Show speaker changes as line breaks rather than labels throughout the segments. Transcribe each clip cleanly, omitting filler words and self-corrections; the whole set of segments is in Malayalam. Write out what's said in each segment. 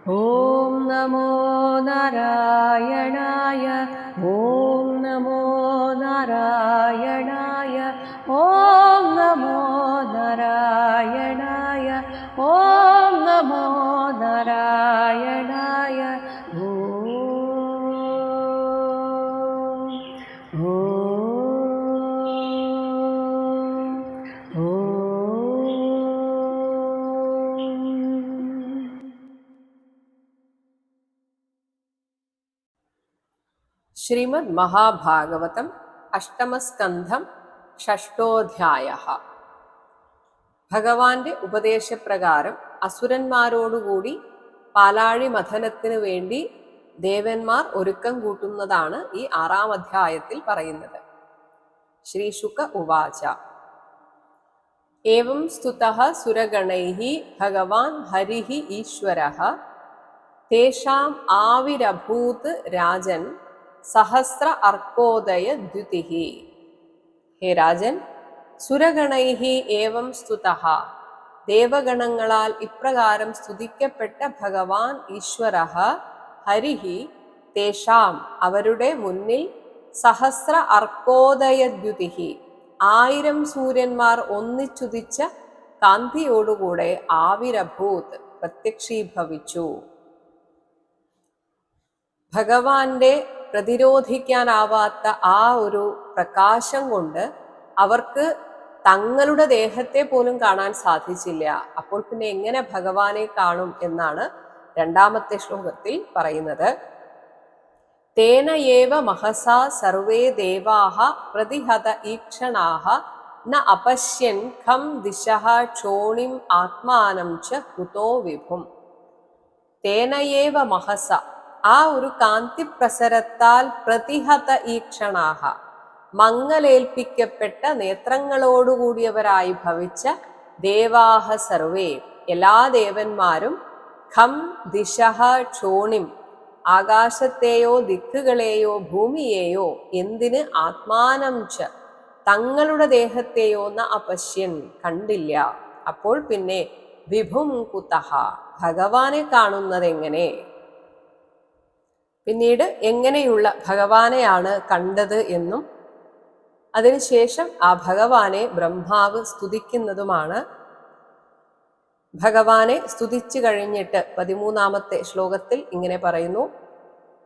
ഓം നമോ നാരായണായ. ഓം നമോ നാരായണായ. ഓം നമോ നാരായണായ. ഓം നമോ നാരായണായ. ഓം
ശ്രീമദ് മഹാഭാഗവതം അഷ്ടമസ്കന്ധം ഷഷ്ടോധ്യായഃ. ഭഗവാന്റെ ഉപദേശപ്രകാരം അസുരന്മാരോടുകൂടി പാലാഴി മഥനത്തിനു വേണ്ടി ദേവന്മാർ ഒരുക്കം കൂട്ടുന്നതാണ് ഈ 6-ാം അധ്യായത്തിൽ പറയുന്നത്. ശ്രീ ശുക ഉവാച. ഏവം സ്തുതഃ സുരഗണൈഃ ഭഗവാൻ ഹരിഃ ഈശ്വരഃ തേഷാം ആവിരഭൂത് രാജൻ സഹസ്ര അർക്കോദയ ദ്യുതിഃ. ഹേ രാജൻ, സുരഗണൈഃ ഏവം സ്തുതഃ, ദേവഗണങ്ങളാൽ ഇപ്രകാരം സ്തുതിക്കപ്പെട്ട ഭഗവാൻ ഈശ്വരഃ ഹരിഃ തേഷാം അവരുടെ മുന്നിൽ സഹസ്ര അർക്കോദയ ദ്യുതിഃ 1000 സൂര്യന്മാർ ഒന്നിച്ചുദിച്ച കാന്തിയോടുകൂടെ ആവിരഭൂത് പ്രത്യക്ഷീഭവിച്ചു. ഭഗവാന്റെ പ്രതിരോധിക്കാനാവാത്ത ആ ഒരു പ്രകാശം കൊണ്ട് അവർക്ക് തങ്ങളുടെ ദേഹത്തെ പോലും കാണാൻ സാധിച്ചില്ല. അപ്പോൾ പിന്നെ എങ്ങനെ ഭഗവാനെ കാണും എന്നാണ് 2-ാമത്തെ ശ്ലോകത്തിൽ പറയുന്നത്. തേന ഏവ മഹസാ സർവേ ദേവാഃ പ്രതിഹത ഈക്ഷണാഃ ന അപശ്യൻ ഖം ദിശഃ ക്ഷോണിം ആത്മാനം ച കുതോ വിഭും. തേന ഏവ മഹസ, ആ ഒരു കാന്തി പ്രസരത്താൽ പ്രതിഹത ഈക്ഷണാഹ, മങ്ങലേൽപ്പിക്കപ്പെട്ട നേത്രങ്ങളോടുകൂടിയവരായി ഭവിച്ച ദേവാഹ സർവേ, എല്ലാ ദേവന്മാരും ഖം ദിശഃ ക്ഷോണിം, ആകാശത്തെയോ ദിക്കുകളെയോ ഭൂമിയെയോ എന്തിന് ആത്മാനം ച, തങ്ങളുടെ ദേഹത്തെയോ ന അപശ്യൻ കണ്ടില്ല. അപ്പോൾ പിന്നെ വിഭും കുതഃ, ഭഗവാനെ കാണുന്നതെങ്ങനെ? പിന്നീട് എങ്ങനെയുള്ള ഭഗവാനെയാണ് കണ്ടത് എന്നും അതിനുശേഷം ആ ഭഗവാനെ ബ്രഹ്മാവ് സ്തുതിക്കുന്നതുമാണ്. ഭഗവാനെ സ്തുതിച്ചു കഴിഞ്ഞിട്ട് 13-ാമത്തെ ശ്ലോകത്തിൽ ഇങ്ങനെ പറയുന്നു.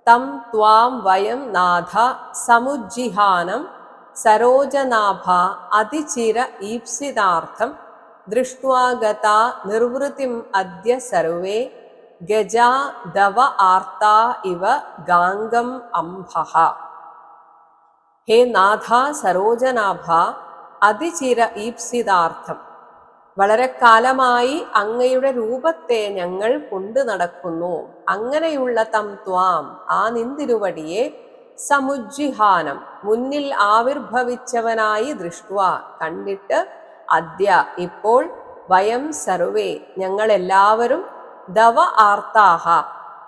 തം ത്വാം വയം നാഥ സമുജ്ജിഹാനം സരോജനാഭ അതിചിര ഈപ്സിതാർത്ഥം ദൃഷ്ട്വാ ഗതാ നിർവൃതിം അദ്യ സർവേ ഗജാ ദവ ആർത്താ ഇവ ഗാംഗം അംഭഃ. ഹേ നാഥ സരോജനാഭ, അതിചിര ഈപ്സിതാർത്ഥം, വളരെ കാലമായി അങ്ങയുടെ രൂപത്തെ ഞങ്ങൾ കൊണ്ടു നടക്കുന്നു. അങ്ങനെയുള്ള തം ത്വാം, ആ നിന്തിരുവടിയെ, സമുജ്ജിഹാനം, മുന്നിൽ ആവിർഭവിച്ചവനായി ദൃഷ്ട്വാ, കണ്ടിട്ട്, അദ്യ, ഇപ്പോൾ, വയം സർവേ, ഞങ്ങളെല്ലാവരും, ദവ ആർത്താഹ,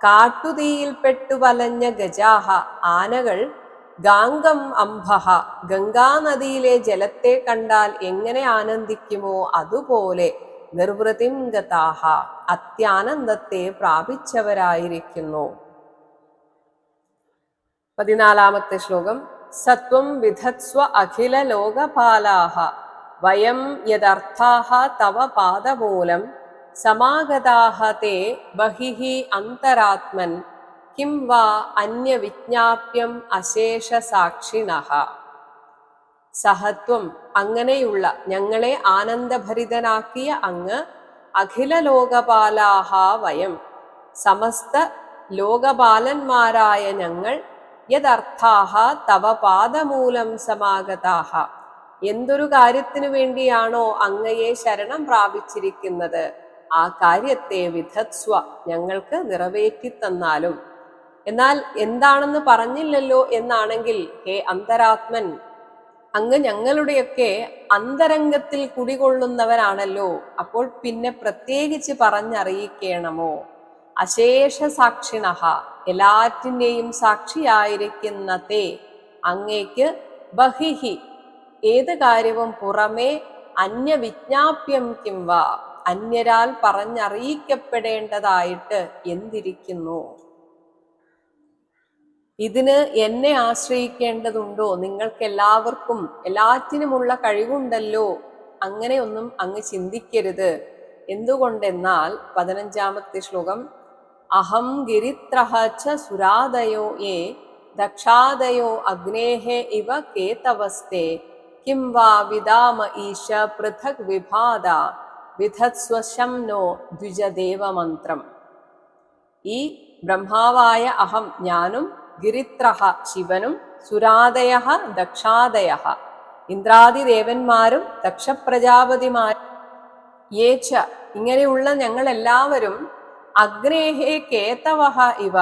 കാട്ടുതീയിൽപ്പെട്ടു വലഞ്ഞ ഗജാഹ, ആനകൾ, ഗാംഗം അംഭഃ, ഗംഗാനദിയിലെ ജലത്തെ കണ്ടാൽ എങ്ങനെ ആനന്ദിക്കുമോ അതുപോലെ, നിർവൃതിം ഗതാഹ, അത്യാനന്ദത്തെ പ്രാപിച്ചവരായിരിക്കുന്നു. 14-ാമത്തെ ശ്ലോകം. സത്വം വിധത്സ്വ അഖില ലോകപാലാഹ വയം യദർത്ഥാഹ തവ പാദമൂലം സമാഗതാഹ തേ ബഹിഃ അന്തരാത്മൻ കിം വാ അന്യവിജ്ഞാപ്യം അശേഷ സാക്ഷിണഃ. സഹത്വം, അങ്ങനെയുള്ള ഞങ്ങളെ ആനന്ദഭരിതനാക്കിയ അങ്ങ്, അഖില ലോകപാലാഹ വയം, സമസ്ത ലോകപാലന്മാരായ ഞങ്ങൾ, യദർത്ഥാഹ തവ പാദമൂലം സമാഗതാഹ, എന്തൊരു കാര്യത്തിനു വേണ്ടിയാണോ അങ്ങയെ ശരണം പ്രാപിച്ചിരിക്കുന്നത് ആ കാര്യത്തെ വിധത്സ്വ, ഞങ്ങൾക്ക് നിറവേറ്റിത്തന്നാലും. എന്നാൽ എന്താണെന്ന് പറഞ്ഞില്ലല്ലോ എന്നാണെങ്കിൽ, ഹേ അന്തരാത്മൻ, അങ്ങ് ഞങ്ങളുടെയൊക്കെ അന്തരംഗത്തിൽ കുടികൊള്ളുന്നവനാണല്ലോ, അപ്പോൾ പിന്നെ പ്രത്യേകിച്ച് പറഞ്ഞറിയിക്കണമോ? അശേഷ സാക്ഷിണഃ, എല്ലാറ്റിൻ്റെയും സാക്ഷിയായിരിക്കുന്ന തേ, അങ്ങേക്ക്, ബഹിഹി, ഏത് കാര്യവും പുറമേ, അന്യവിജ്ഞാപ്യം കിം വാ, അന്യരാൽ പറഞ്ഞറിയിക്കപ്പെടേണ്ടതായിട്ട് എന്തിരിക്കുന്നു? ഇതിന് എന്നെ ആശ്രയിക്കേണ്ടതുണ്ടോ? നിങ്ങൾക്ക് എല്ലാവർക്കും എല്ലാറ്റിനുമുള്ള കഴിവുണ്ടല്ലോ. അങ്ങനെയൊന്നും അങ്ങ് ചിന്തിക്കരുത്. എന്തുകൊണ്ടെന്നാൽ 15-ാമത്തെ ശ്ലോകം, അഹം ഗിരിത്രഹ ച സുരാദയോ യേ ദക്ഷാദയോ അഗ്നേഹേ ഇവ കേതവസ്തേ കിം വാ വിദാമ ഈശ പൃഥക് വിഭാത വിധത്സ്വശം നോ ദ്വിജദേവമന്ത്രം. ഈ ബ്രഹ്മാവായ അഹം ഞാനും, ഗിരിത്രഹ ശിവനും, സുരാദയ ദക്ഷാദയ ഇന്ദ്രാദി ദേവന്മാരും ദക്ഷപ്രജാപതിമാരും, യേച്ച ഇങ്ങനെയുള്ള ഞങ്ങൾ എല്ലാവരും, അഗ്നേഹേ കേതവഹ ഇവ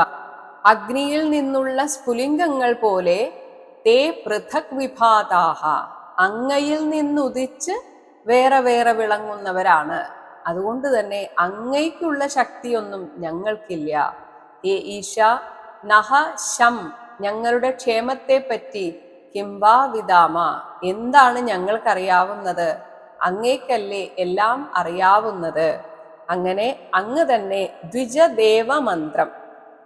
അഗ്നിയിൽ നിന്നുള്ള സ്ഫുലിംഗങ്ങൾ പോലെ, തേ പൃഥക് വിഭാതാഹ അങ്ങയിൽ നിന്നുദിച്ച് വേറെ വേറെ വിളങ്ങുന്നവരാണ്. അതുകൊണ്ട് തന്നെ അങ്ങയ്ക്കുള്ള ശക്തിയൊന്നും ഞങ്ങൾക്കില്ല. ഏ ഈശ നഹ ശം ഞങ്ങളുടെ ക്ഷേമത്തെ പറ്റി കിംവാ വിദാമ എന്താണ് ഞങ്ങൾക്കറിയാവുന്നത്? അങ്ങേക്കല്ലേ എല്ലാം അറിയാവുന്നത്. അങ്ങനെ അങ്ങ് തന്നെ ദ്വിജദേവ മന്ത്രം,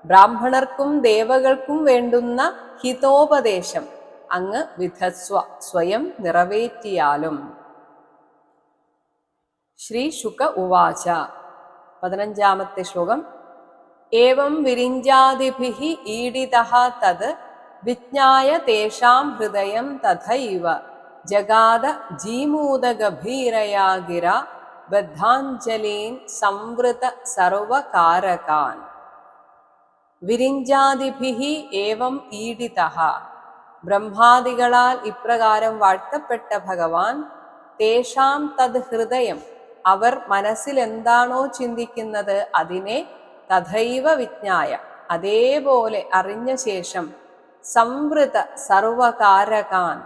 ബ്രാഹ്മണർക്കും ദേവകൾക്കും വേണ്ടുന്ന ഹിതോപദേശം അങ്ങ് വിധസ്വ സ്വയം നിറവേറ്റിയാലും. ശ്രീ ശുക ഉവാച 15-ാമത്തെ ശ്ലോകം, ഏവം വിരിഞ്ചാദിഭിഃ ഈഡിതഃ തത് വിജ്ഞായ തേഷാം ഹൃദയം തഥൈവ ജഗാദ ജീമൂതഗഭീരയാ ഗിര ബദ്ധാഞ്ജലീൻ സംവൃത സർവകാരകാൻ. വിരിഞ്ചാദിഭിഃ ഏവം ഈഡിതഃ ബ്രഹ്മാദികളാൽ ഇപ്രകാരം വാഴ്ത്തപ്പെട്ട ഭഗവാൻ, തേഷാം തദ് ഹൃദയം അവർ മനസ്സിൽ എന്താണോ ചിന്തിക്കുന്നത് അതിനെ, തഥൈവ വിജ്ഞായ അതേപോലെ അറിഞ്ഞ ശേഷം, സംവൃത സർവകാരകാൻ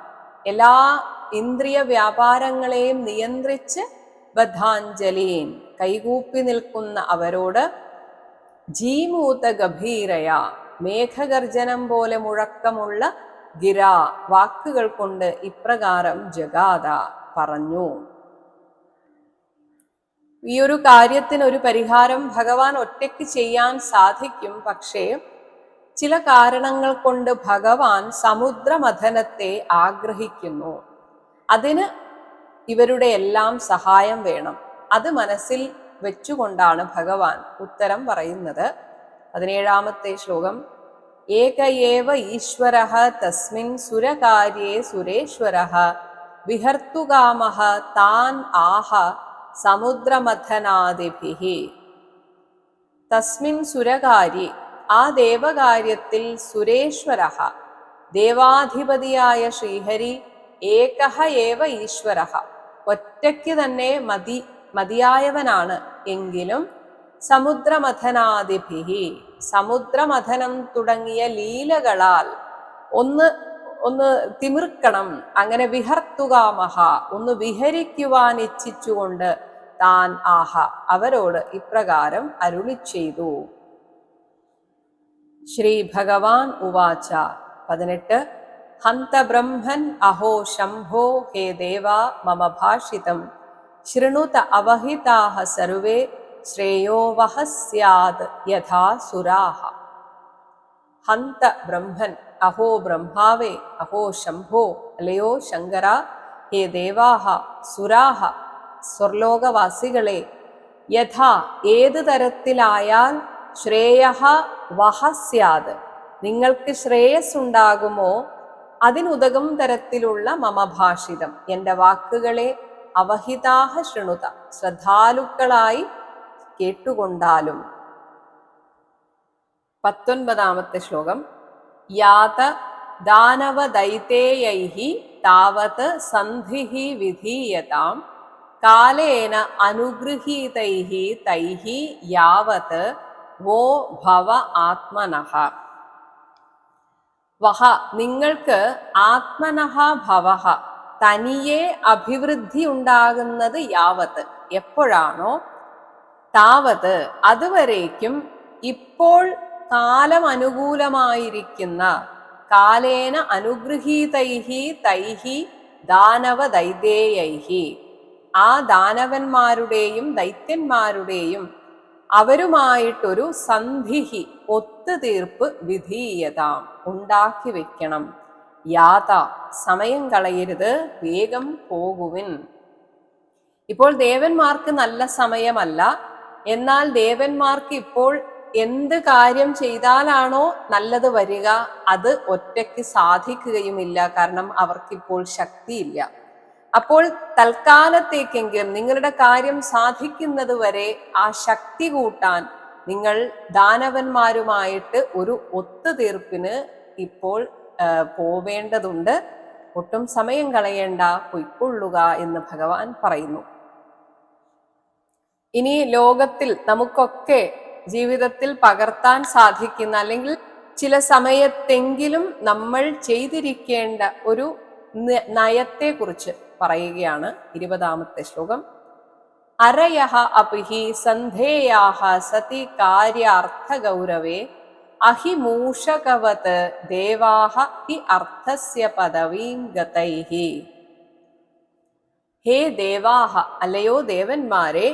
എല്ലാ ഇന്ദ്രിയ വ്യാപാരങ്ങളെയും നിയന്ത്രിച്ച്, ബദ്ധാഞ്ജലീൻ കൈകൂപ്പി നിൽക്കുന്ന അവരോട്, ജീമൂത ഗഭീരയ മേഘഗർജനം പോലെ മുഴക്കമുള്ള, ഗിര വാക്കുകൾ കൊണ്ട് ഇപ്രകാരം ജഗാദ പറഞ്ഞു. ഈ ഒരു കാര്യത്തിന് ഒരു പരിഹാരം ഭഗവാൻ ഒറ്റയ്ക്ക് ചെയ്യാൻ സാധിക്കും. പക്ഷേ ചില കാരണങ്ങൾ കൊണ്ട് ഭഗവാൻ സമുദ്രമഥനത്തെ ആഗ്രഹിക്കുന്നു. അതിന് ഇവരുടെ എല്ലാം സഹായം വേണം. അത് മനസ്സിൽ വെച്ചുകൊണ്ടാണ് ഭഗവാൻ ഉത്തരം പറയുന്നത്. 17-ാമത്തെ ശ്ലോകം, ഏക ഏവ ഈശ്വരഃ തസ്മിൻ സുരകാര്യേ സുരേശ്വരഃ വിഹർത്തുകാമഃ താൻ ആഹ സമുദ്രമഥനാദിഭിഃ. തസ്മിൻ സുരകാര്യ ആ ദേവകാര്യത്തിൽ, സുരേശ്വരഃ ദേവാധിപതിയായ ശ്രീഹരി, ഏകഃ ഏവ ഈശ്വരഃ ഒറ്റയ്ക്ക് തന്നെ മതിയായവനാണ്. എങ്കിലും സമുദ്രമഥനാദിഭിഃ സമുദ്രമഥനം തുടങ്ങിയ ലീലകളാൽ ഒന്ന് തിമിർക്കണം. അങ്ങനെ വിഹർത്തുകാമഹ ഒന്ന് വിഹരിക്കുവാൻ ഇച്ഛിച്ചുകൊണ്ട്, താൻ ആഹ അവരോട് ഇപ്രകാരം അരുളി ചെയ്തു. ശ്രീ ഭഗവാൻ ഉവാച 18 ഹന്ത ബ്രഹ്മൻ അഹോ ശംഭോ ഹേ ദേവാ മമ ഭാഷിതം ശൃണുത അവഹിതാഃ സർവേ ശ്രേയോ വഹ സ്യാദ് യഥാ സുരാഃ. ഹന്ത ബ്രഹ്മൻ അഹോ ബ്രഹ്മാവേ, അഹോ ശംഭോ അലയോ ശങ്കര, ഹേ ദേവാഹ സുരാഹ സ്വർലോകവാസികളെ, യഥാ ഏത് തരത്തിലായാൽ, ശ്രേയഃ വഹ സ്യാദ് നിങ്ങൾക്ക് ശ്രേയസ് ഉണ്ടാകുമോ, അതിനുതകും തരത്തിലുള്ള മമ ഭാഷിതം എൻ്റെ വാക്കുകളെ, അവഹിതാഹ ശൃണുത ശ്രദ്ധാലുക്കളായി കേട്ടുകൊണ്ടാലും. 19-ാമത്തെ ശ്ലോകം, യാത ദാനവദൈതേയൈഃ താവത് സന്ധിഃ വിധീയതാം കാലേന അനുഗൃഹീതൈഃ തൈഃ യാവത് വോ ഭവ ആത്മനഃ. വഹ നിങ്ങൾക്ക്, ആത്മനഃ ഭവഃ തനിയെ അഭിവൃദ്ധി ഉണ്ടാകുന്നത്, യാവത് എപ്പോഴാണോ, താവത് അതുവരേക്കും, ഇപ്പോൾ കാലം അനുകൂലമായിരിക്കുന്ന, കാലേന അനുഗൃഹീതൈഃ തൈഃ ദാനവദൈതേയൈഃ ആ ദാനവന്മാരുടെയും ദൈത്യന്മാരുടെയും അവരുമായിട്ടൊരു സന്ധിഹി ഒത്തുതീർപ്പ് വിധീയതാം ഉണ്ടാക്കി വെക്കണം. യാത സമയം കളയരുത്, വേഗം പോകുവിൻ. ഇപ്പോൾ ദേവന്മാർക്ക് നല്ല സമയമല്ല. എന്നാൽ ദേവന്മാർക്ക് ഇപ്പോൾ എന്ത് കാര്യം ചെയ്താലാണോ നല്ലത് വരിക അത് ഒറ്റയ്ക്ക് സാധിക്കുകയുമില്ല. കാരണം അവർക്കിപ്പോൾ ശക്തിയില്ല. അപ്പോൾ തൽക്കാലത്തേക്കെങ്കിലും നിങ്ങളുടെ കാര്യം സാധിക്കുന്നത് വരെ ആ ശക്തി കൂട്ടാൻ നിങ്ങൾ ദാനവന്മാരുമായിട്ട് ഒരു ഒത്തുതീർപ്പിന് ഇപ്പോൾ പോവേണ്ടതുണ്ട്. ഒട്ടും സമയം കളയേണ്ട, പൊയ്ക്കൊള്ളുക എന്ന് ഭഗവാൻ പറയുന്നു. ഇനി ലോകത്തിൽ നമുക്കൊക്കെ ജീവിതത്തിൽ പകർത്താൻ സാധിക്കുന്ന അല്ലെങ്കിൽ ചില സമയത്തെങ്കിലും നമ്മൾ ചെയ്തിരിക്കേണ്ട ഒരു നയത്തെക്കുറിച്ച് പറയുകയാണ് 20-ാമത്തെ ശ്ലോകം. അരയഃ അപിഹി സന്ധേയാഃ സതി കാര്യാർത്ഥ ഗൗരവേ അഹിമൂഷകവത് ദേവാഃ ഹി അർത്ഥസ്യ പദവീം ഗതൈഹി. ഹേ ദേവാഹ, അല്ലയോ ദേവന്മാരെ,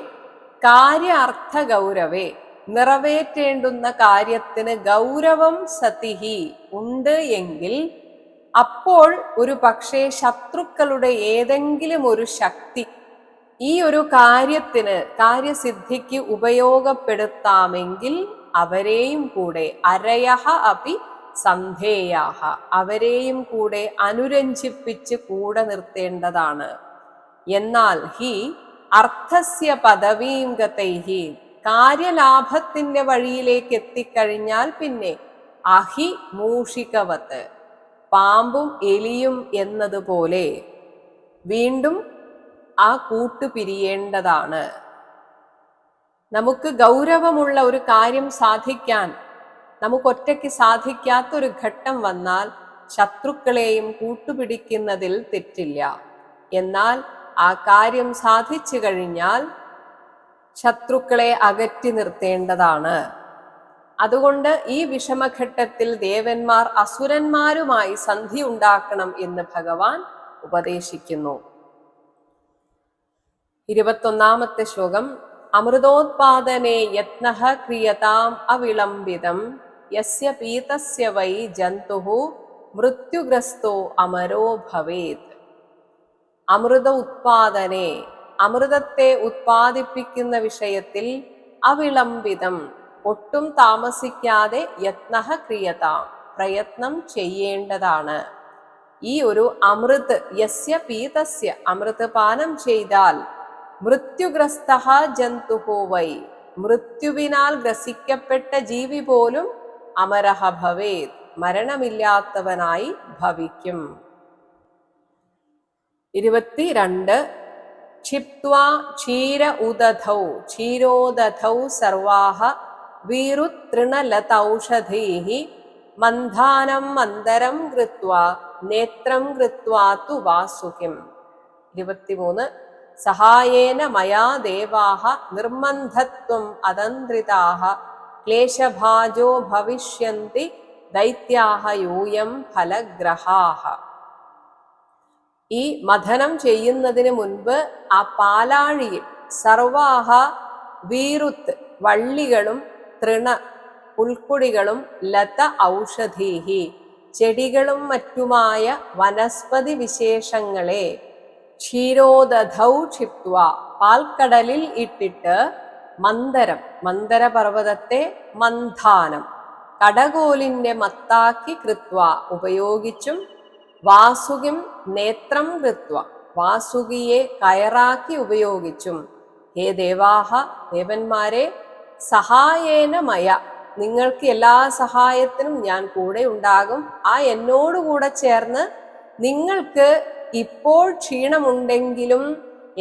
കാര്യാർത്ഥ ഗൗരവേ, നിറവേറ്റേണ്ടുന്ന കാര്യത്തിന് ഗൗരവം സതിഹി ഉണ്ട് എങ്കിൽ അപ്പോൾ ഒരു പക്ഷേ ശത്രുക്കളുടെ ഏതെങ്കിലും ഒരു ശക്തി ഈ ഒരു കാര്യത്തിന് കാര്യസിദ്ധിക്ക് ഉപയോഗപ്പെടുത്താമെങ്കിൽ അവരെയും കൂടെ അരയഃ അപി സന്ധേയാഹ, അവരെയും കൂടെ അനുരഞ്ജിപ്പിച്ച് കൂടെ നിർത്തേണ്ടതാണ്. എന്നാൽ ഹി അർത്ഥസ്യ പദവീം ഗതൈഹി, കാര്യലാഭത്തിന്റെ വഴിയിലേക്ക് എത്തിക്കഴിഞ്ഞാൽ പിന്നെ അഹി മൂഷികവത്ത്, പാമ്പും എലിയും എന്നതുപോലെ വീണ്ടും ആ കൂട്ടു പിരിയേണ്ടതാണ്. നമുക്ക് ഗൗരവമുള്ള ഒരു കാര്യം സാധിക്കാൻ നമുക്കൊറ്റയ്ക്ക് സാധിക്കാത്തൊരു ഘട്ടം വന്നാൽ ശത്രുക്കളെയും കൂട്ടുപിടിക്കുന്നതിൽ തെറ്റില്ല. എന്നാൽ ആ കാര്യം സാധിച്ചു കഴിഞ്ഞാൽ ശത്രുക്കളെ അകറ്റി നിർത്തേണ്ടതാണ്. അതുകൊണ്ട് ഈ വിഷമഘട്ടത്തിൽ ദേവന്മാർ അസുരന്മാരുമായി സന്ധി ഉണ്ടാക്കണം എന്ന് ഭഗവാൻ ഉപദേശിക്കുന്നു. 21-ാമത്തെ ശ്ലോകം. അമൃതോത്പാദനേ യത്നഃ ക്രിയതാം അവിളംബിതം യസ്യ പീതസ്യ വൈ ജന്തുഃ മൃത്യുഗ്രസ്തോ അമരോ ഭവേത്. അമൃത ഉത്പാദനെ, അമൃതത്തെ ഉത്പാദിപ്പിക്കുന്ന വിഷയത്തിൽ അവിളംബിതം, ഒട്ടും താമസിക്കാതെ യത്നഃ ക്രിയതാം, പ്രയത്നം ചെയ്യേണ്ടതാണ്. ഈ ഒരു അമൃത് യസ്യ പീതസ്യ, അമൃത് പാനം ചെയ്താൽ മൃത്യുഗ്രസ്തഃ ജന്തുഃ വൈ, മൃത്യുവിനാൽ ഗ്രസിക്കപ്പെട്ട ജീവി പോലും അമരഃ ഭവേത്, മരണമില്ലാത്തവനായി ഭവിക്കും. 22. ക്ഷിപ്ത്വാ ക്ഷീര ഉദധൗ ക്ഷീരോദധൗ സർവാഹ വീരുതൃണലതൗഷധൈഃ മന്ധാനം മന്ദരം കൃത്വാ നേത്രം കൃത്വാ തു വാസുകിം. 23. സഹായേന മയാ ദേവാഃ നിർമന്ധത്വം അതന്ത്രിതാഃ ക്ലേശഭാജോ ഭവിഷ്യന്തി ദൈത്യാഃ യൂയം ഫലഗ്രഹാഃ. ഈ മഥനം ചെയ്യുന്നതിന് മുൻപ് ആ പാലാഴിയിൽ സർവാഹ വീരുത്ത്, വള്ളികളും തൃണ പുൽക്കുടികളും ലത ഔഷധീഹി, ചെടികളും മറ്റുമായ വനസ്പതി വിശേഷങ്ങളെ ക്ഷീരോദധൗ ക്ഷിപ്ത്വ, പാൽക്കടലിൽ ഇട്ടിട്ട് മന്ദരം, മന്ദരപർവ്വതത്തെ മന്ഥാനം, കടകോലിന്റെ മത്താക്കി കൃത്വ, ഉപയോഗിച്ചും വാസുകിം നേത്രം കൃത്വ, വാസുകിയെ കയറാക്കി ഉപയോഗിച്ചും. ഹേ ദേവാഹ, ദേവന്മാരെ, സഹായേന മയ, നിങ്ങൾക്ക് എല്ലാ സഹായത്തിനും ഞാൻ കൂടെ ഉണ്ടാകും. ആ എന്നോടുകൂടെ ചേർന്ന് നിങ്ങൾക്ക് ഇപ്പോൾ ക്ഷീണമുണ്ടെങ്കിലും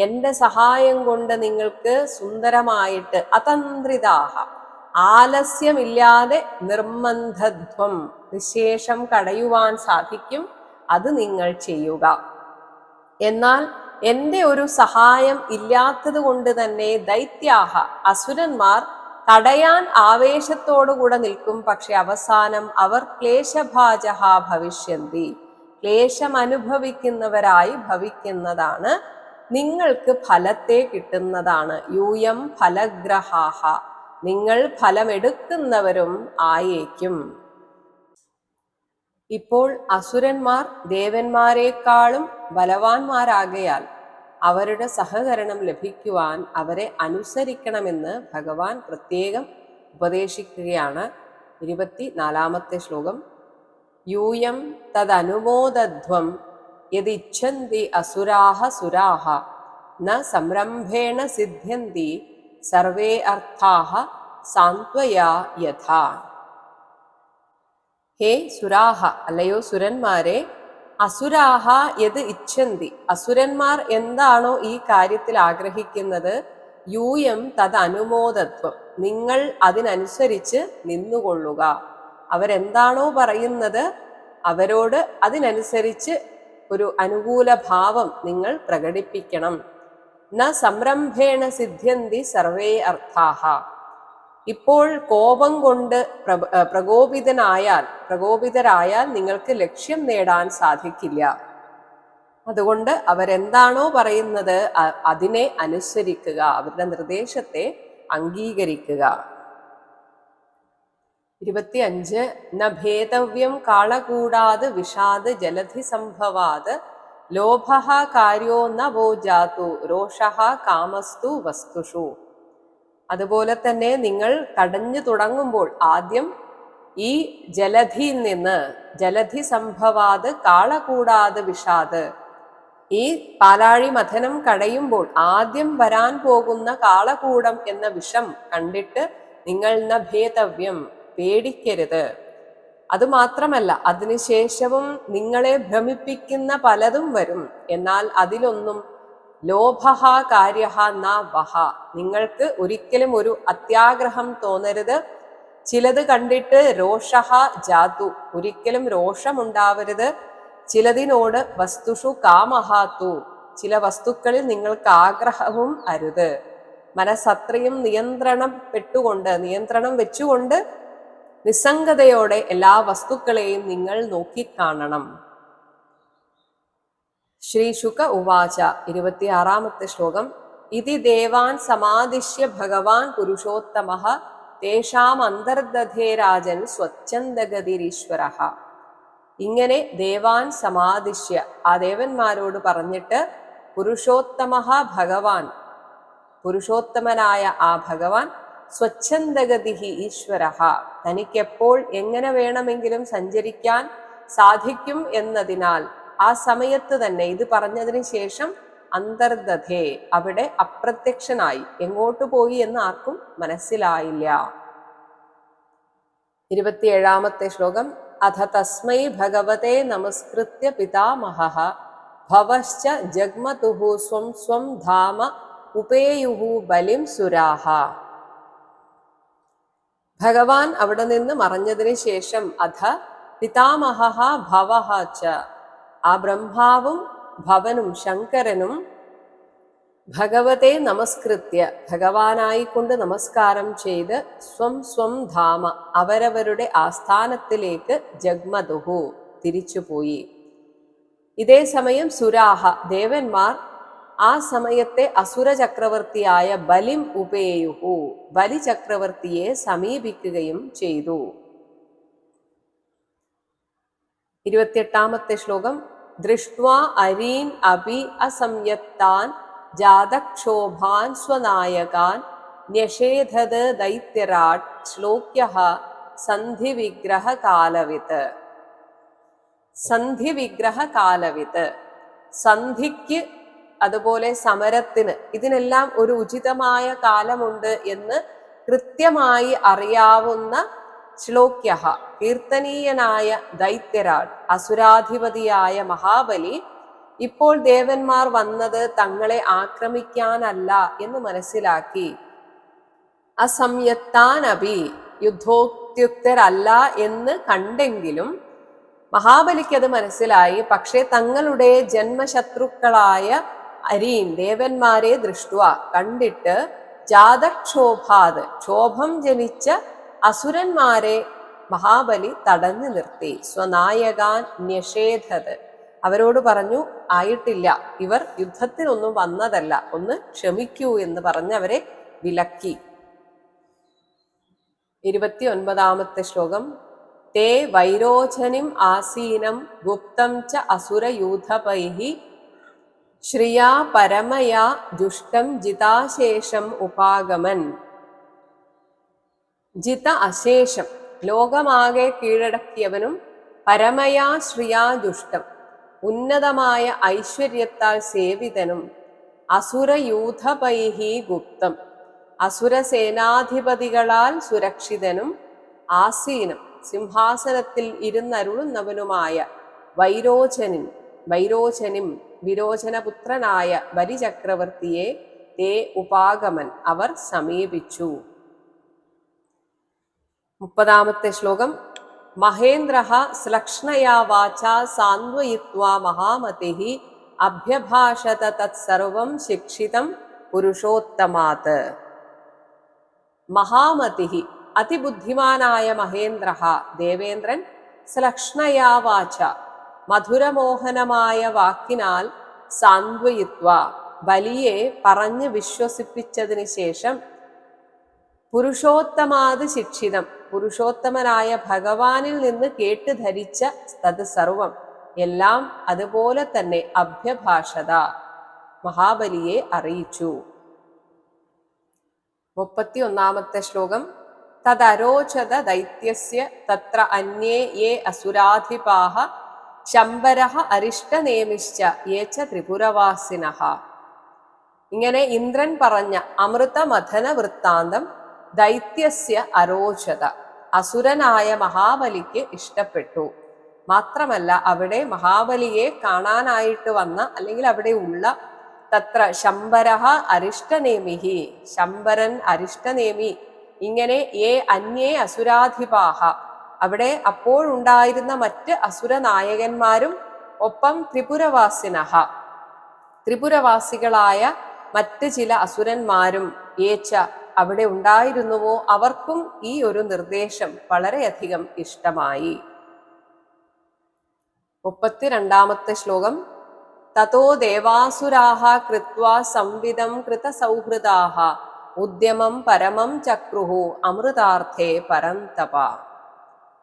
എന്റെ സഹായം കൊണ്ട് നിങ്ങൾക്ക് സുന്ദരമായിട്ട് അതന്ത്രിതാഹ, ആലസ്യമില്ലാതെ നിർമന്ധധ്വം, നിശേഷം കടയുവാൻ സാധിക്കും. അത് നിങ്ങൾ ചെയ്യുക. എന്നാൽ എന്റെ ഒരു സഹായം ഇല്ലാത്തത് കൊണ്ട് തന്നെ ദൈത്യാഹ, അസുരന്മാർ തടയാൻ ആവേശത്തോടുകൂടെ നിൽക്കും. പക്ഷെ അവസാനം അവർ ക്ലേശഭാജഹ ഭവിഷ്യന്തി, ക്ലേശം അനുഭവിക്കുന്നവരായി ഭവിക്കുന്നതാണ്. നിങ്ങൾക്ക് ഫലത്തെ കിട്ടുന്നതാണ്. യൂയം ഫലഗ്രഹാഹ, നിങ്ങൾ ഫലമെടുക്കുന്നവരും ആയേക്കും. ഇപ്പോൾ അസുരന്മാർ ദേവന്മാരെക്കാളും ബലവാന്മാരാകയാൽ അവരുടെ സഹകരണം ലഭിക്കുവാൻ അവരെ അനുസരിക്കണമെന്ന് ഭഗവാൻ പ്രത്യേകം ഉപദേശിക്കുകയാണ്. 24-ാമത്തെ ശ്ലോകം. യൂയം തദനുമോദധ്വം യദിച്ഛന്തി അസുരാഹ സുരാഹ ന സംരംഭേണ സിദ്ധ്യന്തി സർവേ അർത്ഥാഹ സാന്ത്വയാ യഥാ. ഹേ സുരാഹ, അല്ലയോ സുരന്മാരെ, അസുരാഹ യത് ഇച്ഛന്തി, അസുരന്മാർ എന്താണോ ഈ കാര്യത്തിൽ ആഗ്രഹിക്കുന്നത്, യൂയം തത് അനുമോദത്വം, നിങ്ങൾ അതിനനുസരിച്ച് നിന്നുകൊള്ളുക. അവരെന്താണോ പറയുന്നത് അവരോട് അതിനനുസരിച്ച് ഒരു അനുകൂല ഭാവം നിങ്ങൾ പ്രകടിപ്പിക്കണം. ന സംരംഭേണ സിദ്ധ്യന്തി സർവേ അർത്ഥാഹ, ഇപ്പോൾ കോപം കൊണ്ട് പ്രകോപിതരായാൽ നിങ്ങൾക്ക് ലക്ഷ്യം നേടാൻ സാധിക്കില്ല. അതുകൊണ്ട് അവരെന്താണോ പറയുന്നത് അതിനെ അനുസരിക്കുക, അവരുടെ നിർദ്ദേശത്തെ അംഗീകരിക്കുക. 25. ന ഭേതവ്യം കാളകൂടാത് വിഷാദ് ജലധി സംഭവാത് ലോഭഃ കാര്യോ ന വോ ജാതു രോഷഃ കാമസ്തു വസ്തുഷു. അതുപോലെ തന്നെ നിങ്ങൾ കടഞ്ഞു തുടങ്ങുമ്പോൾ ആദ്യം ഈ ജലധിയിൽ നിന്ന്, ജലധി സംഭവാത് കാളകൂടാത് വിഷാദ്, ഈ പാലാഴി മഥനം കടയുമ്പോൾ ആദ്യം വരാൻ പോകുന്ന കാളകൂടം എന്ന വിഷം കണ്ടിട്ട് നിങ്ങൾ ന ഭേതവ്യം, പേടിക്കരുത്. അതുമാത്രമല്ല, അതിനുശേഷവും നിങ്ങളെ ഭ്രമിപ്പിക്കുന്ന പലതും വരും. എന്നാൽ അതിലൊന്നും ലോഭഃ കാര്യഃ ന വഹ, നിങ്ങൾക്ക് ഒരിക്കലും ഒരു അത്യാഗ്രഹം തോന്നരുത്. ചിലത് കണ്ടിട്ട് രോഷഃ ജാതു, ഒരിക്കലും രോഷമുണ്ടാവരുത്. ചിലതിനോട് വസ്തുഷു കാമഃ തു, ചില വസ്തുക്കളിൽ നിങ്ങൾക്ക് ആഗ്രഹവും അരുത്. മനസ്സത്രയും നിയന്ത്രണം വെച്ചുകൊണ്ട് നിസ്സംഗതയോടെ എല്ലാ വസ്തുക്കളെയും നിങ്ങൾ നോക്കിക്കാണണം. ശ്രീ ശുക ഉവാച. 26-ാമത്തെ ശ്ലോകം. ഇതി ദേവാൻ സമാദിശ്യ ഭഗവാൻ പുരുഷോത്തമഃ തേഷാം അന്തർദധേ രാജൻ സ്വച്ഛന്ദഗതിരീശ്വരഃ. ഇങ്ങനെ ദേവാൻ സമാദിശ്യ, ആ ദേവന്മാരോട് പറഞ്ഞിട്ട്, പുരുഷോത്തമഃ ഭഗവാൻ, പുരുഷോത്തമനായ ആ ഭഗവാൻ, സ്വച്ഛന്ദഗതിഹി ഈശ്വരഃ, തനിക്കെപ്പോൾ എങ്ങനെ വേണമെങ്കിലും സഞ്ചരിക്കാൻ സാധിക്കും എന്നതിനാൽ ആ സമയത്ത് തന്നെ, ഇത് പറഞ്ഞതിന് ശേഷം അന്തർദധേ, അവിടെ അപ്രത്യക്ഷനായി. എങ്ങോട്ട് പോയി എന്ന് ആർക്കും മനസ്സിലായില്ല. 27-ാമത്തെ ശ്ലോകം. അഥ തസ്മൈ ഭഗവതേ നമസ്കൃത്യ പിതാമഹഃ ഭവശ്ച ജഗ്മതുഹു സ്വം സ്വം ധാമ ഉപേയുഹു ബലിം സുരാഹ. ഭഗവാൻ അവിടെ നിന്ന് മറഞ്ഞതിന് ശേഷം അഥ പിതാമഹഃ ഭവഃ ച, ആ ബ്രഹ്മാവും ഭവനും ശങ്കരനും ഭഗവതേ നമസ്കൃത്യ, ഭഗവാനായിക്കൊണ്ട് നമസ്കാരം ചെയ്ത്, സ്വം സ്വം ധാമ, അവരവരുടെ ആസ്ഥാനത്തിലേക്ക് ജഗ്മതുഹു, തിരിച്ചുപോയി. ഇതേ സമയം സുരാഹ, ദേവന്മാർ ആ സമയത്തെ അസുര ചക്രവർത്തിയായ ബലിം ഉപേയുഹു, ബലി ചക്രവർത്തിയെ സമീപിക്കുകയും ചെയ്തു. 28-ാമത്തെ ശ്ലോകം. ദൃഷ്ട്വാ അരീൻ അഭി അസംയത്താൻ ജാതക്ഷോഭാൻ സ്വനായകാൻ ന്യഷേധത് ദൈത്യരാട് ശ്ലോക്യഃ സന്ധി വിഗ്രഹ കാലവിത്. സന്ധി വിഗ്രഹ കാലവിത്, സന്ധിക്ക് അതുപോലെ സമരത്തിന്, ഇതിനെല്ലാം ഒരു ഉചിതമായ കാലമുണ്ട് എന്ന് കൃത്യമായി അറിയാവുന്ന ശ്ലോക്യഃ, കീർത്തനീയനായ ദൈത്യരാട്, അസുരാധിപതിയായ മഹാബലി, ഇപ്പോൾ ദേവന്മാർ വന്നത് തങ്ങളെ ആക്രമിക്കാനല്ല എന്ന് മനസ്സിലാക്കി, അസംയത്താനപി, യുദ്ധോക്തിയുക്തരല്ല എന്ന് കണ്ടെങ്കിലും മഹാബലിക്കത് മനസ്സിലായി. പക്ഷെ തങ്ങളുടെ ജന്മശത്രുക്കളായ അരീൻ, ദേവന്മാരെ ദൃഷ്ട്വ, കണ്ടിട്ട്, ജാതക്ഷോഭാത്, ക്ഷോഭം ജനിച്ച അസുരന്മാരെ മഹാബലി തടഞ്ഞു നിർത്തി. സ്വനായകാൻ ന്യഷേധത്, അവരോട് പറഞ്ഞു, ആയിട്ടില്ല, ഇവർ യുദ്ധത്തിനൊന്നും വന്നതല്ല, ഒന്ന് ക്ഷമിക്കൂ എന്ന് പറഞ്ഞ് അവരെ വിലക്കി. 29 ശ്ലോകം. തേ വൈരോചനിം ആസീനം ഗുപ്തം ച അസുരയൂഥപൈഹി ശ്രിയാ പരമയാ ജുഷ്ടം ജിതാശേഷം ഉപാഗമൻ. ജിത അശേഷം, ലോകമാകെ കീഴടക്കിയവനും പരമയാ ശ്രിയാ ജുഷ്ടം, ഉന്നതമായ ഐശ്വര്യത്താൽ സേവിതനും അസുരയൂഥപൈഹി ഗുപ്തം, അസുരസേനാധിപതികളാൽ സുരക്ഷിതനും ആസീനം, സിംഹാസനത്തിൽ ഇരുന്നരുളുന്നവനുമായ വൈരോചനിം വിരോചനപുത്രനായ ബലിചക്രവർത്തിയെ തേ ഉപാഗമൻ, അവർ സമീപിച്ചു. 30 ശ്ലോകം. മഹേന്ദ്രഃ ശ്ലക്ഷ്ണയാ വാചാ സാന്ത്വയിത്വാ മഹാമതിഃ അഭ്യഭാഷത തത്സർവം ശിക്ഷിതം പുരുഷോത്തമാത്. മഹാമതിഃ, അതിബുദ്ധിമാനായ മഹേന്ദ്രഃ, ദേവേന്ദ്രൻ, ശ്ലക്ഷ്ണയാ വാച, മധുരമോഹനമായ വാക്കിനാൽ, സാന്ത്വയിത്വാ, ബലിയെ പറഞ്ഞ് വിശ്വസിപ്പിച്ചതിന് ശേഷം, പുരുഷോത്തമാത് ശിക്ഷിതം, പുരുഷോത്തമനായ ഭഗവാനിൽ നിന്ന് കേട്ട് ധരിച്ച തത് സർവം, എല്ലാം അതുപോലെ തന്നെ അഭ്യഭാഷത, മഹാബലിയെ അറിയിച്ചു. 31 ശ്ലോകം. തദരോചത ദൈത്യസ്യ തത്ര അന്യേ യേ അസുരാധിപാഃ ശംബരഃ അരിഷ്ടനേമിശ്ച യേ ച ത്രിപുരവാസിനഃ. ഇങ്ങനെ ഇന്ദ്രൻ പറഞ്ഞ അമൃതമഥന വൃത്താന്തം ദൈത്യസ്യ അരോചത, അസുരനായ മഹാബലിക്ക് ഇഷ്ടപ്പെട്ടു. മാത്രമല്ല, അവിടെ മഹാബലിയെ കാണാനായിട്ട് വന്ന, അല്ലെങ്കിൽ അവിടെ ഉള്ള, തത്ര ശംബരഃ അരിഷ്ടനേമിഹി, ശംബരൻ, അരിഷ്ടനേമി, ഇങ്ങനെ ഏ അന്യേ അസുരാധിപാഃ, അവിടെ അപ്പോഴുണ്ടായിരുന്ന മറ്റ് അസുരനായകന്മാരും, ഒപ്പം ത്രിപുരവാസിനഃ, ത്രിപുരവാസികളായ മറ്റ് ചില അസുരന്മാരും, ഏച്ച, അവിടെ ഉണ്ടായിരുന്നുവോ, അവർക്കും ഈ ഒരു നിർദ്ദേശം വളരെയധികം ഇഷ്ടമായി. 32 ശ്ലോകം. തതോ ദേവാസുരാഃ കൃത്വാ സംവിദം കൃതസൗഹൃദാഃ ഉദ്യമം പരമം ചക്രുഹു അമൃതാർത്ഥേ പരന്തപ.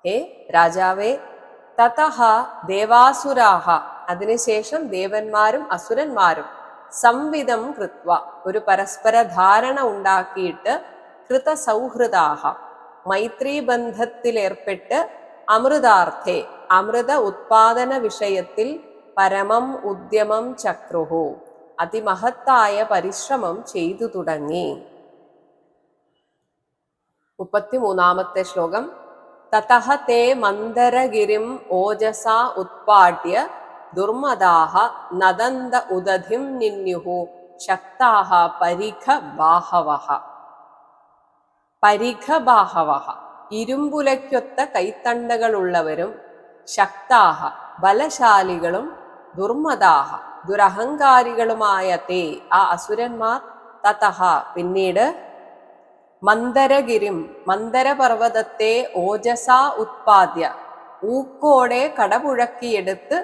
ഹേ രാജാവേ, തതഃ ദേവാസുരാഃ, അതിനുശേഷം ദേവന്മാരും അസുരന്മാരും, സംവിധം കൃത്വ, ഒരു പരസ്പര ധാരണ ഉണ്ടാക്കിയിട്ട്, കൃതസൗഹൃദാഃ, മൈത്രീബന്ധത്തിലേർപ്പെട്ട്, അമൃതാർത്ഥേ, അമൃത ഉത്പാദന വിഷയത്തിൽ, പരമം ഉദ്യമം ചക്രുഹു, അതിമഹത്തായ പരിശ്രമം ചെയ്തു തുടങ്ങി. 33 ശ്ലോകം. തതഃ തേ മന്ദരഗിരിം ഓജസാ ഉത്പാട്യ ദുർമദാഃ നദന്ത ഉദധിം നിന്യുഃ ശക്താഃ പരിഘബാഹവഃ. പരിഘബാഹവഃ, ഇരുമ്പുലയ്ക്കൊത്ത കൈത്തണ്ടകളുള്ളവരും, ശക്താഃ, ബലശാലികളും, ദുർമദാഃ, ദുരഹങ്കാരികളുമായ തേ, ആ അസുരന്മാർ, തതഃ, പിന്നീട്, മന്ദരഗിരിം, മന്ദരപർവ്വതത്തെ, ഓജസാ ഉത്പാദ്യ, ഊക്കോടെ കടപുഴക്കിയെടുത്ത്,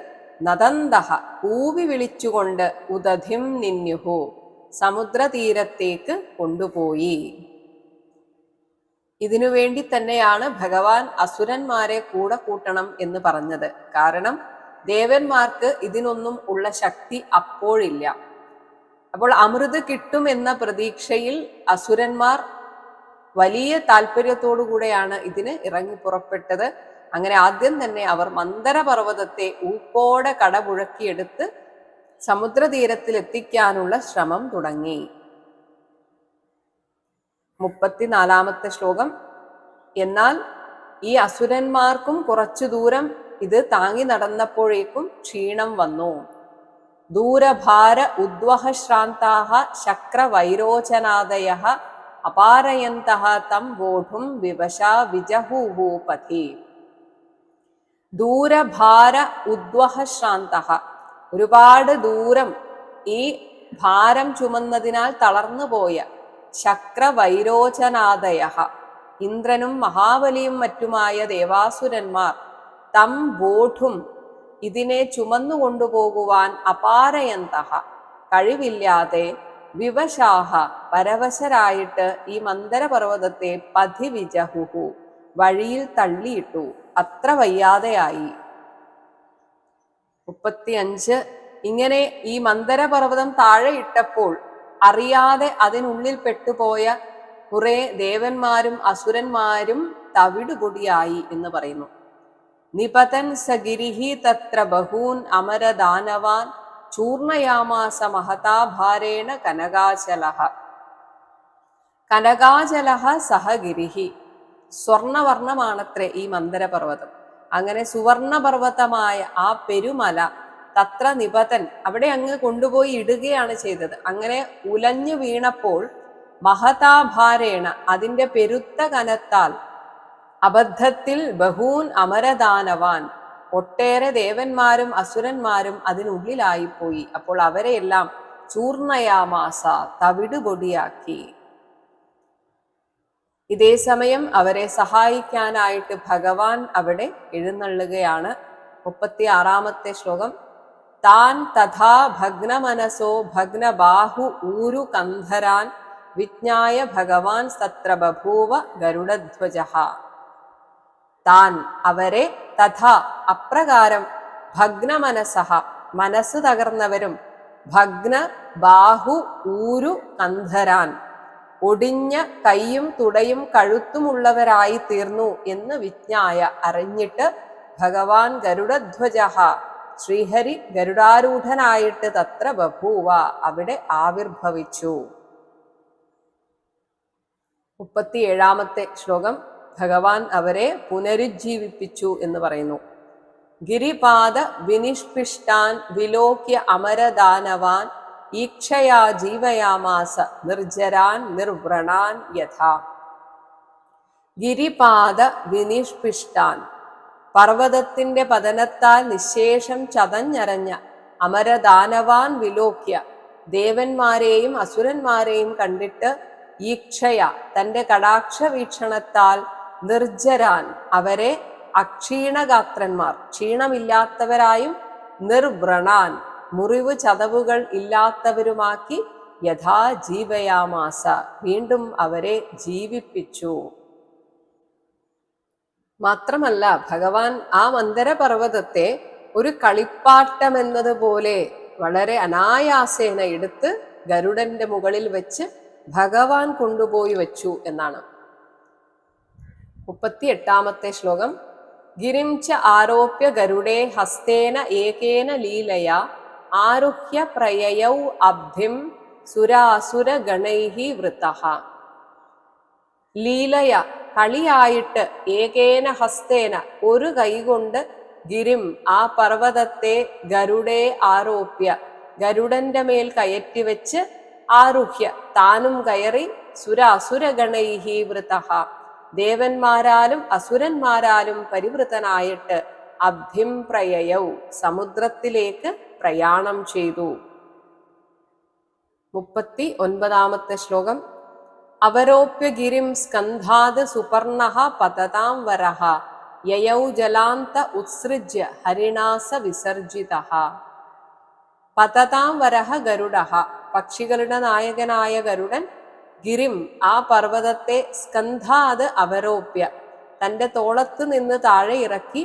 നദന്തഃ, ഊവി വിളിച്ചുകൊണ്ട്, ഉദധിം നിന്യുഹു, സമുദ്രതീരത്തേക്ക് കൊണ്ടുപോയി. ഇതിനു വേണ്ടി തന്നെയാണ് ഭഗവാൻ അസുരന്മാരെ കൂടെ കൂട്ടണം എന്ന് പറഞ്ഞത്. കാരണം ദേവന്മാർക്ക് ഇതിനൊന്നും ഉള്ള ശക്തി അപ്പോഴില്ല. അപ്പോൾ അമൃത് കിട്ടുമെന്ന പ്രതീക്ഷയിൽ അസുരന്മാർ വലിയ താല്പര്യത്തോടു കൂടെയാണ് ഇതിന് ഇറങ്ങി പുറപ്പെട്ടത്. അങ്ങനെ ആദ്യം തന്നെ അവർ മന്ദരപർവ്വതത്തെ ഊക്കോടെ കടപുഴക്കിയെടുത്ത് സമുദ്രതീരത്തിൽ എത്തിക്കാനുള്ള ശ്രമം തുടങ്ങി. 34 ശ്ലോകം. എന്നാൽ ഈ അസുരന്മാർക്കും കുറച്ചു ദൂരം ഇത് താങ്ങി നടന്നപ്പോഴേക്കും ക്ഷീണം വന്നു. ദൂരഭാര ഉദ്വഹശ്രാന്താഃ ശക്രവൈരോചനാദയഃ അപാരയന്തഃ തം വോഢും വിവശാ വിജഹൂഹു പഥി. ദൂരഭാര ഉദ്വഹശ്രാന്തഃ, ഒരുപാട് ദൂരം ഈ ഭാരം ചുമന്നതിനാൽ തളർന്നുപോയ, ശക്രവൈരോചനാദയഃ, ഇന്ദ്രനും മഹാബലിയും മറ്റുമായ ദേവാസുരന്മാർ, തം വോഢും, ഇതിനെ ചുമന്നു കൊണ്ടുപോകുവാൻ അപാരയന്തഹ കഴിവില്ലാതെ വിവശാഹ പരവശരായിട്ട് ഈ മന്ദരപർവ്വതത്തെ പഥിവിജഹുഹു വഴിയിൽ തള്ളിയിട്ടു. അത്ര വയ്യാതെയായി. 35 ഇങ്ങനെ ഈ മന്ദരപർവ്വതം താഴെ ഇട്ടപ്പോൾ അറിയാതെ അതിനുള്ളിൽ പെട്ടുപോയ കുറെ ദേവന്മാരും അസുരന്മാരും തവിടുപൊടിയായി എന്ന് പറയുന്നു. നിപതൻ സഗിരിഹി തത്ര ബഹൂൻ അമരദാനവാൻ ചൂർണയാമാസ മഹതാഭാരേണ കനകാചലഃ. കനകാചലഃ സഹഗിരിഹി. സ്വർണവർണ്ണമാണത്രേ ഈ മന്ദരപർവ്വതം. അങ്ങനെ സുവർണപർവ്വതമായ ആ പെരുമല തത്ര നിപതൻ അവിടെ അങ്ങ് കൊണ്ടുപോയി ഇടുകയാണ് ചെയ്തത്. അങ്ങനെ ഉലഞ്ഞു വീണപ്പോൾ മഹതാഭാരേണ അതിന്റെ പെരുത്ത കനത്താൽ അബദ്ധത്തിൽ ബഹൂൻ അമരദാനവാൻ ഒട്ടേറെ ദേവന്മാരും അസുരന്മാരും അതിനുള്ളിലായിപ്പോയി. അപ്പോൾ അവരെയെല്ലാം ചൂർണയാമാസ തവിടുപൊടിയാക്കി. ഇതേ സമയം അവരെ സഹായിക്കാനായിട്ട് ഭഗവാൻ അവിടെ എഴുന്നള്ളുകയാണ്. 36 ശ്ലോകം. താൻ തഥാ ഭഗ്നമനസോ ഭഗ്നബാഹു ഊരു കന്ധരാൻ വിജ്ഞായ ഭഗവാൻ തത്ര ബഭൂവ ഗരുഡധ്വജഃ. താൻ അവരെ തഥാ അപ്രകാരം ഭഗ്നമനസഃ മനസ്സ് തകർന്നവരും ഭഗ്ന ബാഹു ഊരു കന്ധരാൻ ഒടിഞ്ഞ കൈയും തുടയും കഴുത്തുമുള്ളവരായി തീർന്നു എന്ന് വിജ്ഞായ അറിഞ്ഞിട്ട് ഭഗവാൻ ഗരുഡധ്വജഃ ശ്രീഹരി ഗരുഡാരൂഢനായിട്ട് തത്ര ബഭൂവ അവിടെ ആവിർഭവിച്ചു. 37 ശ്ലോകം. ഭഗവാൻ അവരെ പുനരുജ്ജീവിപ്പിച്ചു എന്ന് പറയുന്നു. ഗിരിപാദ വിനിഷ്പിഷ്ടാൻ വിലോക്യ അമരദാനവാൻ ഈക്ഷയാ ജീവയാമാസ നിർജരാൻ നിർവ്രണാൻ യഥാ. ഗിരിപാദ വിനിഷ്പിഷ്ടാൻ പർവ്വതത്തിന്റെ പതനത്താൽ നിശേഷം ചതഞ്ഞരഞ്ഞ അമരദാനവാൻ വിലോക്യ ദേവന്മാരെയും അസുരന്മാരെയും കണ്ടിട്ട് ഈക്ഷയ തന്റെ കടാക്ഷ വീക്ഷണത്താൽ നിർജരാൻ അവരെ അക്ഷീണഗാത്രന്മാർ ക്ഷീണമില്ലാത്തവരായും നിർവ്രണാൻ മുറിവ് ചതവുകൾ ഇല്ലാത്തവരുമാക്കി യഥാ ജീവയാമാസ വീണ്ടും അവരെ ജീവിപ്പിച്ചു. മാത്രമല്ല ഭഗവാൻ ആ മന്ദരപർവ്വതത്തെ ഒരു കളിപ്പാട്ടം എന്നതുപോലെ വളരെ അനായാസേന എടുത്ത് ഗരുഡന്റെ മുകളിൽ വെച്ച് ഭഗവാൻ കൊണ്ടുപോയി വെച്ചു എന്നാണ്. 38 ശ്ലോകം. ഗിരിം ച ആരോപ്യ ഗരുഡേ ഹസ്തേന ഏകേന ലീലയാ ആരുഹ്യ പ്രയയൗ അബ്ധിം സുരാസുര ഗണൈഹി വൃതഃ. ലീലയ കളിയായിട്ട് ഏകേന ഹസ്തേന ഒരു കൈകൊണ്ട് ഗിരിം ആ പർവ്വതത്തെ ഗരുഡേ ആരോപ്യ ഗരുഡന്റെ മേൽ കയറ്റിവെച്ച് ആരുഹ്യ താനും കയറി സുരാസുരഗണൈഹി വൃതഃ ദേവന്മാരാലും അസുരന്മാരാലും പരിവൃതനായിട്ട് അബ്ധിം പ്രയയൗ സമുദ്രത്തിലേക്ക് പ്രയാണം ചെയ്തു. 39 ശ്ലോകം. അവരോപ്യ ഗിരിം സ്കന്ധാത് സുപർണഃ പതതാം വരഃ യയൗ ജലാന്ത ഉത്സൃജ്യ ഹരിണാസ വിസർജിതഃ. പതതാം വരഃ ഗരുഡഃ പക്ഷികളുടെ നായകനായ ഗരുഡൻ ഗിരിം ആ പർവ്വതത്തെ സ്കന്ധാത് അവരോപ്യ തന്റെ തോളത്ത് നിന്ന് താഴെ ഇറക്കി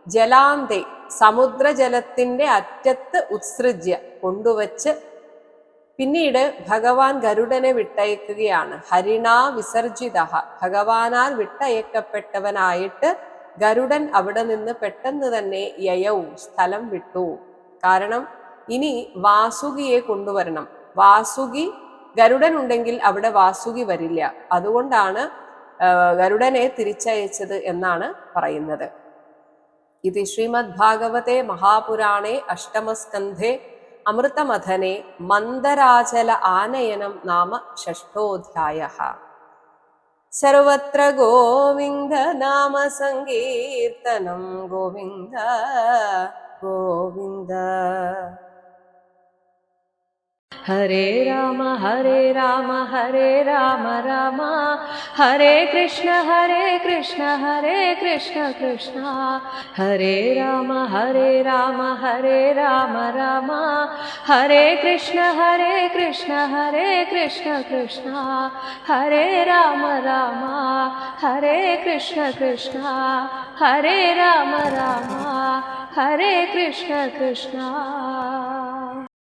ജലാന്തേ സമുദ്രജലത്തിന്റെ അറ്റത്ത് ഉത്സൃജ്യ കൊണ്ടുവച്ച് പിന്നീട് ഭഗവാൻ ഗരുഡനെ വിട്ടയക്കുകയാണ്. ഹരിണാ വിസർജിത ഭഗവാനാൽ വിട്ടയക്കപ്പെട്ടവനായിട്ട് ഗരുഡൻ അവിടെ നിന്ന് പെട്ടെന്ന് തന്നെ യയൗ സ്ഥലം വിട്ടു. കാരണം ഇനി വാസുകിയെ കൊണ്ടുവരണം. വാസുകി ഗരുഡൻ ഉണ്ടെങ്കിൽ അവിടെ വാസുകി വരില്ല. അതുകൊണ്ടാണ് ഗരുഡനെ തിരിച്ചയച്ചത് എന്നാണ് പറയുന്നത്. ഇത് ശ്രീമദ് ഭാഗവതേ മഹാപുരാണേ അഷ്ടമസ്കന്ധേ അമൃതമഥനെ മന്ദരാചല ആനയനം നാമ ഷഷ്ഠോധ്യായഃ. സർവത്ര ഗോവിന്ദ നാമ സങ്കീർത്തനം ഗോവിന്ദ ഗോവിന്ദ.
ഹരേ രാമ ഹരേ രാമ ഹരേ രാമ രാമ ഹരേ കൃഷ്ണ ഹരേ കൃഷ്ണ ഹരേ കൃഷ്ണ കൃഷ്ണ ഹരേ രാമ ഹരേ രാമ ഹരേ രാമ രാമ ഹരേ കൃഷ്ണ ഹരേ കൃഷ്ണ ഹരേ കൃഷ്ണ കൃഷ്ണ ഹരേ രാമ രാമ ഹരേ കൃഷ്ണ കൃഷ്ണ ഹരേ രാമ രാമ ഹരേ കൃഷ്ണ കൃഷ്ണ.